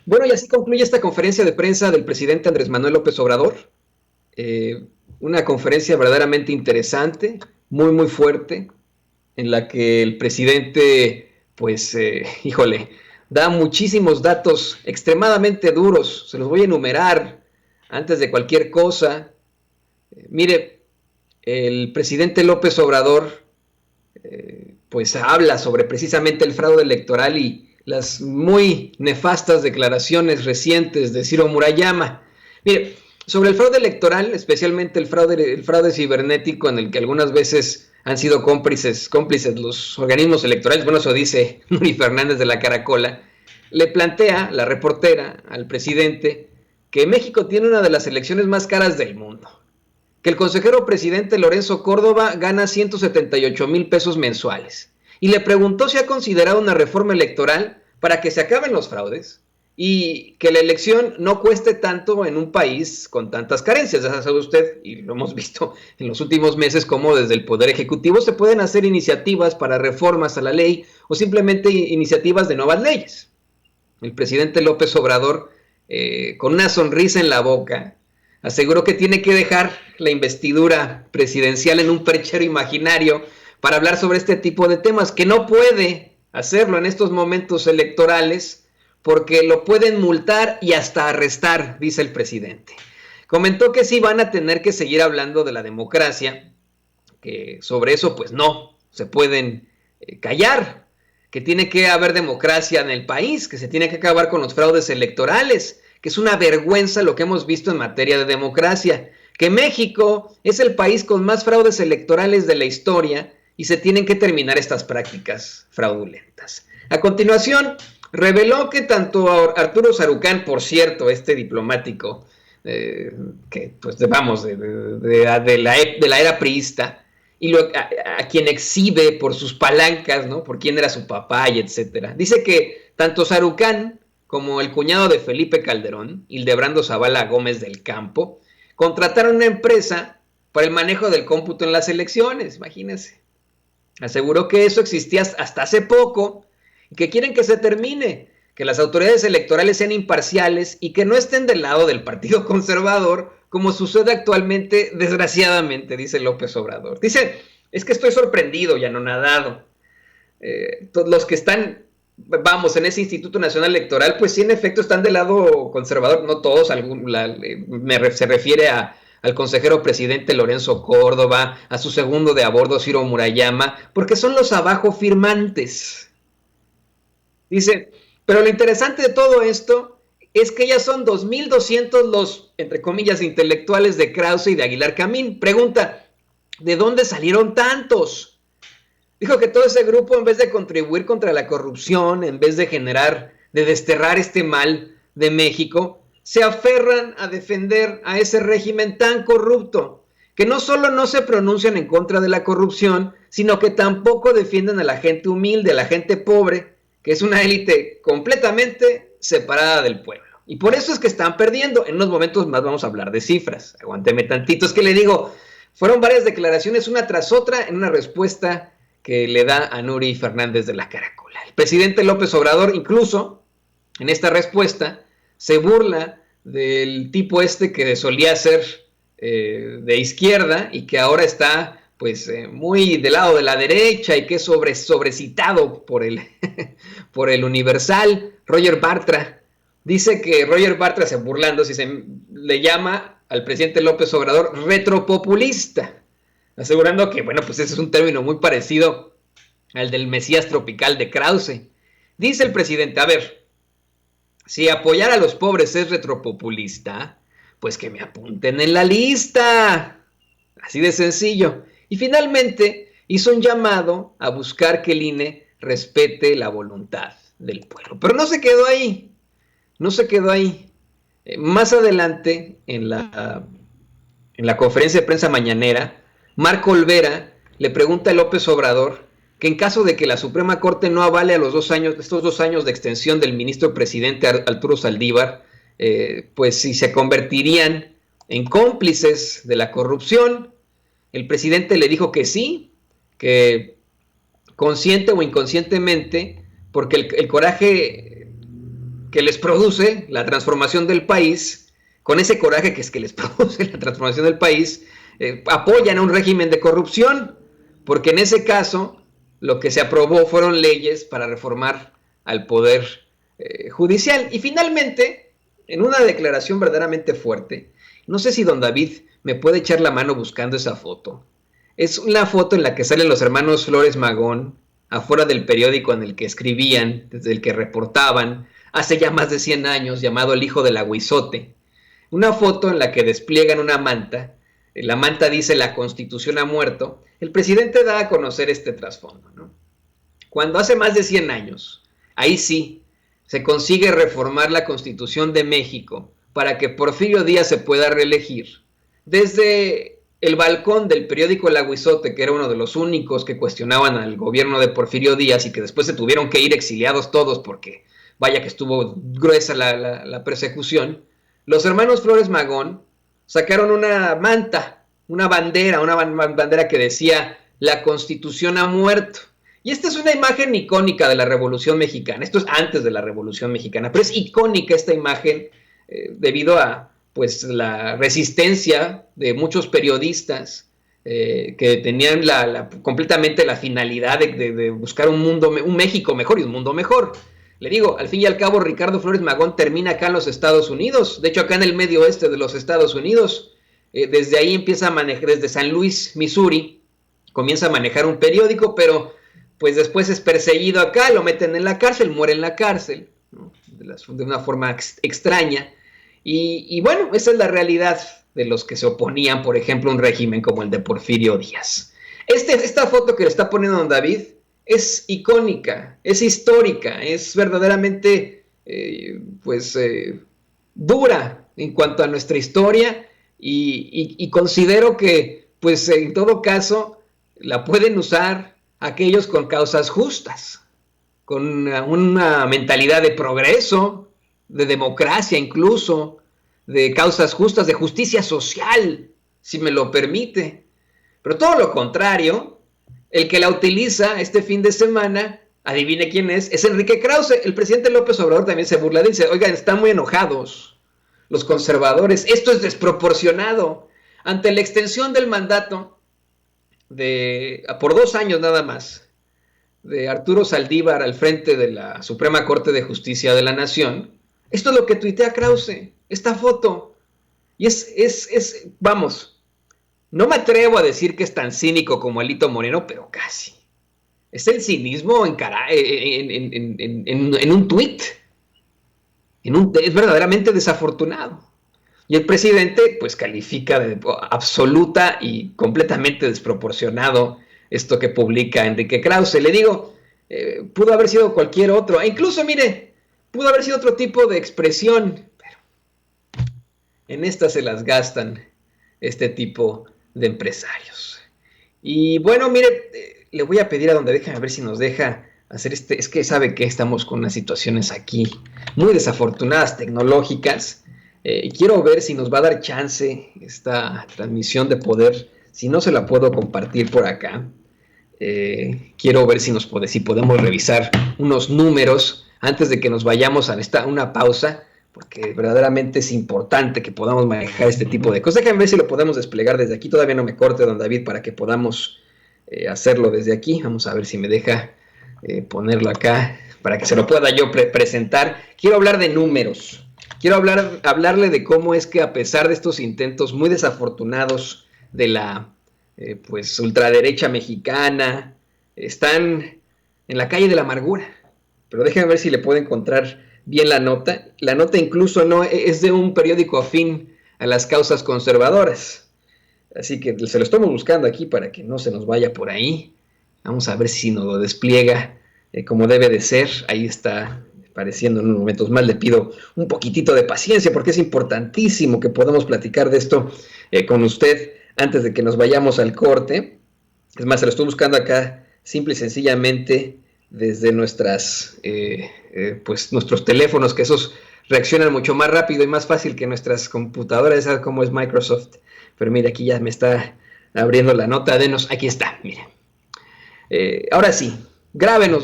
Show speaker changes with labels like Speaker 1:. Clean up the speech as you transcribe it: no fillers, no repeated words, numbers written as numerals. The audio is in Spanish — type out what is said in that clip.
Speaker 1: Bueno, y así concluye esta conferencia de prensa del presidente Andrés Manuel López Obrador. Eh, una conferencia verdaderamente interesante, muy, muy fuerte, en la que el presidente, pues, híjole, da muchísimos datos extremadamente duros. Se los voy a enumerar antes de cualquier cosa. Mire, el presidente López Obrador pues habla sobre precisamente el fraude electoral y las muy nefastas declaraciones recientes de Ciro Murayama. Mire, sobre el fraude electoral, especialmente el fraude cibernético, en el que algunas veces han sido cómplices los organismos electorales, bueno, eso dice Nuri Fernández de la Caracola, le plantea la reportera al presidente que México tiene una de las elecciones más caras del mundo, que el consejero presidente Lorenzo Córdoba gana 178,000 pesos mensuales. Y le preguntó si ha considerado una reforma electoral para que se acaben los fraudes y que la elección no cueste tanto en un país con tantas carencias. Ya sabe usted, y lo hemos visto en los últimos meses, cómo desde el Poder Ejecutivo se pueden hacer iniciativas para reformas a la ley o simplemente iniciativas de nuevas leyes. El presidente López Obrador, con una sonrisa en la boca, aseguró que tiene que dejar la investidura presidencial en un perchero imaginario para hablar sobre este tipo de temas, que no puede hacerlo en estos momentos electorales porque lo pueden multar y hasta arrestar, dice el presidente. Comentó que sí van a tener que seguir hablando de la democracia, que sobre eso pues no se pueden callar, que tiene que haber democracia en el país, que se tiene que acabar con los fraudes electorales, que es una vergüenza lo que hemos visto en materia de democracia, que México es el país con más fraudes electorales de la historia y se tienen que terminar estas prácticas fraudulentas. A continuación, reveló que tanto Arturo Sarucán, por cierto, este diplomático, que pues vamos, de la era priista, y a quien exhibe por sus palancas, ¿no? Por quién era su papá y etcétera. Dice que tanto Sarucán como el cuñado de Felipe Calderón, Hildebrando Zavala Gómez del Campo, contrataron una empresa para el manejo del cómputo en las elecciones, imagínense. Aseguró que eso existía hasta hace poco y que quieren que se termine, que las autoridades electorales sean imparciales y que no estén del lado del Partido Conservador, como sucede actualmente, desgraciadamente, dice López Obrador. Dice, es que estoy sorprendido y anonadado. Los que están, vamos, en ese Instituto Nacional Electoral, pues sí, en efecto, están del lado conservador, no todos, se refiere al consejero presidente Lorenzo Córdoba, a su segundo de a bordo Ciro Murayama, porque son los abajo firmantes. Dice, pero lo interesante de todo esto es que ya son 2,200 los, entre comillas, intelectuales de Krause y de Aguilar Camín. Pregunta, ¿de dónde salieron tantos? Dijo que todo ese grupo, en vez de contribuir contra la corrupción, en vez de de desterrar este mal de México, se aferran a defender a ese régimen tan corrupto, que no solo no se pronuncian en contra de la corrupción, sino que tampoco defienden a la gente humilde, a la gente pobre, que es una élite completamente separada del pueblo. Y por eso es que están perdiendo. En unos momentos más vamos a hablar de cifras. Aguánteme tantito. Es que le digo, fueron varias declaraciones una tras otra en una respuesta que le da a Nuri Fernández de la Caracola. El presidente López Obrador, incluso, en esta respuesta, se burla del tipo este que solía ser de izquierda y que ahora está pues muy del lado de la derecha y que es sobrecitado por por el Universal, Roger Bartra. Dice que Roger Bartra, se burlando, si se le llama al presidente López Obrador retropopulista, asegurando que, bueno, pues ese es un término muy parecido al del Mesías tropical de Krause. Dice el presidente, a ver, si apoyar a los pobres es retropopulista, pues que me apunten en la lista. Así de sencillo. Y finalmente hizo un llamado a buscar que el INE respete la voluntad del pueblo. Pero no se quedó ahí. No se quedó ahí. Más adelante, en la conferencia de prensa mañanera, Marco Olvera le pregunta a López Obrador que en caso de que la Suprema Corte no avale a estos 2 años de extensión del ministro presidente Arturo Saldívar, pues si se convertirían en cómplices de la corrupción. El presidente le dijo que sí, que consciente o inconscientemente, porque el coraje que les produce la transformación del país, con ese coraje que es que les produce la transformación del país, apoyan a un régimen de corrupción, porque en ese caso lo que se aprobó fueron leyes para reformar al poder judicial. Y finalmente, en una declaración verdaderamente fuerte, no sé si don David me puede echar la mano buscando esa foto. Es una foto en la que salen los hermanos Flores Magón afuera del periódico en el que escribían, desde el que reportaban, hace ya más de 100 años, llamado El Hijo del Aguizote. Una foto en la que despliegan una manta. La manta dice la Constitución ha muerto. El presidente da a conocer este trasfondo, ¿no? Cuando hace más de 100 años, ahí sí, se consigue reformar la Constitución de México para que Porfirio Díaz se pueda reelegir. Desde el balcón del periódico El Aguizote, que era uno de los únicos que cuestionaban al gobierno de Porfirio Díaz y que después se tuvieron que ir exiliados todos porque vaya que estuvo gruesa la persecución, los hermanos Flores Magón sacaron una manta, una bandera que decía la Constitución ha muerto. Y esta es una imagen icónica de la Revolución Mexicana. Esto es antes de la Revolución Mexicana, pero es icónica esta imagen debido a pues la resistencia de muchos periodistas que tenían completamente la finalidad de buscar un México mejor y un mundo mejor. Le digo, al fin y al cabo, Ricardo Flores Magón termina acá en los Estados Unidos, de hecho acá en el medio oeste de los Estados Unidos. Desde ahí empieza a manejar, desde San Luis, Missouri, comienza a manejar un periódico, pero pues después es perseguido acá, lo meten en la cárcel, muere en la cárcel, ¿no? De una forma extraña. Y bueno, esa es la realidad de los que se oponían, por ejemplo, a un régimen como el de Porfirio Díaz. Esta foto que le está poniendo don David es icónica, es histórica, es verdaderamente dura en cuanto a nuestra historia y considero que pues en todo caso la pueden usar aquellos con causas justas, con una mentalidad de progreso, de democracia incluso, de causas justas, de justicia social, si me lo permite. Pero todo lo contrario, el que la utiliza este fin de semana, adivine quién es Enrique Krause. El presidente López Obrador también se burla, dice, oigan, están muy enojados los conservadores, esto es desproporcionado. Ante la extensión del mandato por 2 años nada más, de Arturo Saldívar al frente de la Suprema Corte de Justicia de la Nación, esto es lo que tuitea Krause, esta foto. Y vamos, no me atrevo a decir que es tan cínico como Alito Moreno, pero casi. Es el cinismo en un tuit. Es verdaderamente desafortunado. Y el presidente, pues, califica de absoluta y completamente desproporcionado esto que publica Enrique Krause. Le digo, pudo haber sido cualquier otro. E incluso, mire, pudo haber sido otro tipo de expresión. Pero en estas se las gastan este tipo de empresarios. Y bueno, mire, le voy a pedir a donde déjame ver si nos deja hacer es que sabe que estamos con unas situaciones aquí muy desafortunadas tecnológicas. Quiero ver si nos va a dar chance esta transmisión de poder, si no se la puedo compartir por acá. Quiero ver si podemos revisar unos números antes de que nos vayamos a una pausa, porque verdaderamente es importante que podamos manejar este tipo de cosas. Déjenme ver si lo podemos desplegar desde aquí. Todavía no me corte, don David, para que podamos hacerlo desde aquí. Vamos a ver si me deja ponerlo acá para que se lo pueda yo presentar. Quiero hablar de números. Quiero hablarle de cómo es que a pesar de estos intentos muy desafortunados de la ultraderecha mexicana, están en la calle de la amargura. Pero déjenme ver si le puedo encontrar bien la nota. La nota incluso no es de un periódico afín a las causas conservadoras. Así que se lo estamos buscando aquí para que no se nos vaya por ahí. Vamos a ver si nos lo despliega como debe de ser. Ahí está apareciendo en unos momentos más. Le pido un poquitito de paciencia porque es importantísimo que podamos platicar de esto con usted antes de que nos vayamos al corte. Es más, se lo estoy buscando acá simple y sencillamente desde nuestros teléfonos, que esos reaccionan mucho más rápido y más fácil que nuestras computadoras, ¿sabes cómo es Microsoft? Pero mire, aquí ya me está abriendo la nota, aquí está, mire. Ahora sí, grábenos